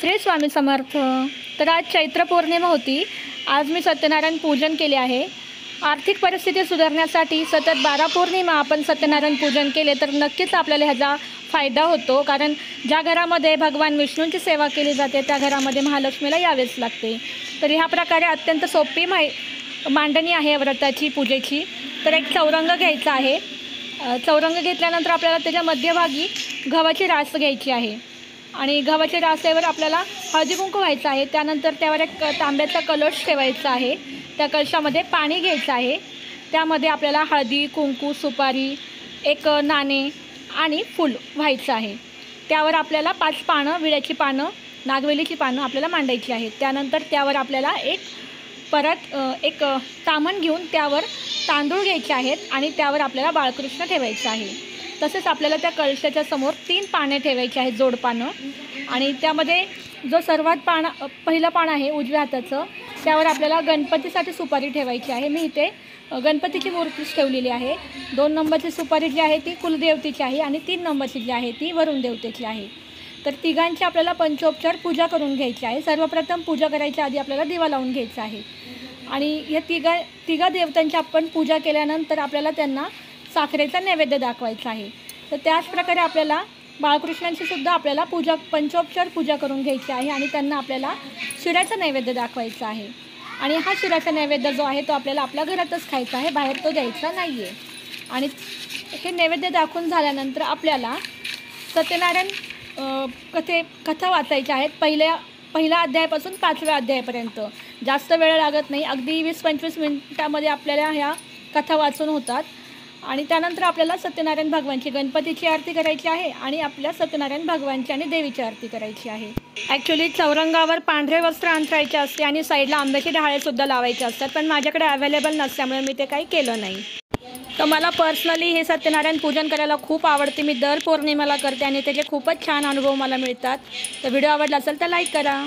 श्री स्वामी समर्थ। तर आज चैत्र पौर्णिमा होती। आज मी सत्यनारायण पूजन केले आहे। आर्थिक परिस्थिती सुधारण्यासाठी सतत 12 पौर्णिमा आपण सत्यनारायण पूजन केले तर नक्कीच आपल्याला ह्याचा फायदा होतो। कारण ज्या घरामध्ये भगवान विष्णूंची सेवा केली जाते त्या घरामध्ये महालक्ष्मीला यावेच लागते। तर ह्या प्रकारे अत्यंत सोपी मांडणी आहे व्रताची पूजेची। तर एक चौरंग घ्यायचा आहे। चौरंग घेतल्यानंतर आपल्याला त्याच्या मध्यभागी गव्हाची रास घ्यायची आहे आणि गव्हाच्या रासेवर आपल्याला हळदी कुंकू व्हायचं आहे। त्यानंतर त्यावर एक तांब्याचा कलश ठेवायचा आहे। त्या कलशामध्ये पाणी घ्यायचं आहे। त्यामध्ये आपल्याला हळदी कुंकू सुपारी एक नाणे आणि फूल व्हायचं आहे। त्यावर आपल्याला 5 पानं विड्याची पानं नागवेलीची पानं आपल्याला मांडायची आहेत। त्यानंतर त्यावर आपल्याला एक तामण घेऊन त्यावर तांदूळ घ्यायचे आहेत आणि त्यावर आपल्याला बाळकृष्ण ठेवायचं आहे। तसेच आपल्याला त्या कलशाच्या समोर 3 पाने ठेवायची आहेत जोड पानं आणि त्यामध्ये जो सर्वात पहिलं पान आहे उजव्या हाताचं त्यावर आपल्याला गणपतीसाठी सुपारी ठेवायची आहे। मी इथे गणपतीची मूर्तीच ठेवलेली आहे। 2 नंबरची सुपारी जी आहे ती कुलदेवतेची आहे आणि 3 नंबरची जी आहे ती वरुण देवतेची आहे। तर तिघांची आपल्याला पंचोपचार पूजा करून घ्यायची आहे। सर्वप्रथम पूजा करायच्या आधी आपल्याला दिवा लावून घ्यायचा आहे आणि या तिघा देवतांची आपण पूजा केल्यानंतर आपल्याला त्यांना साखरेचा नैवेद्य दाखवायचा आहे। तर त्याच प्रकारे आपल्याला बाळकृष्णांची सुद्धा आपल्याला पंचोपचार पूजा करून घ्यायची आहे आणि त्यांना आपल्याला शिऱ्याचा नैवेद्य दाखवायचा आहे। आणि हा शिऱ्याचा नैवेद्य जो आहे तो आपल्याला आपल्या घरातच खायचा आहे, बाहेर तो द्यायचा नाही आहे। आणि हे नैवेद्य दाखवून झाल्यानंतर आपल्याला सत्यनारायण कथा वाचायच्या आहेत। पहिल्या अध्यायापासून 5व्या अध्यायापर्यंत जास्त वेळ लागत नाही, अगदी 20-25 मिनिटामध्ये आपल्याला ह्या कथा वाचून होतात। आणि त्यानंतर आपल्याला सत्यनारायण भगवानची गणपतीची आरती करायची आहे आणि आपल्या सत्यनारायण भगवानची आणि देवीची आरती करायची आहे। ॲक्च्युली चौरंगावर पांढरे वस्त्र अंथरायचे असते आणि साईडला आंब्याची डहाळेसुद्धा लावायचे असतात, पण माझ्याकडे अवेलेबल नसल्यामुळे मी ते काही केलं नाही। तर मला पर्सनली हे सत्यनारायण पूजन करायला खूप आवडते। मी दर पौर्णिमेला करते आणि त्याचे खूपच छान अनुभव मला मिळतात। तर व्हिडिओ आवडला असेल तर लाईक करा।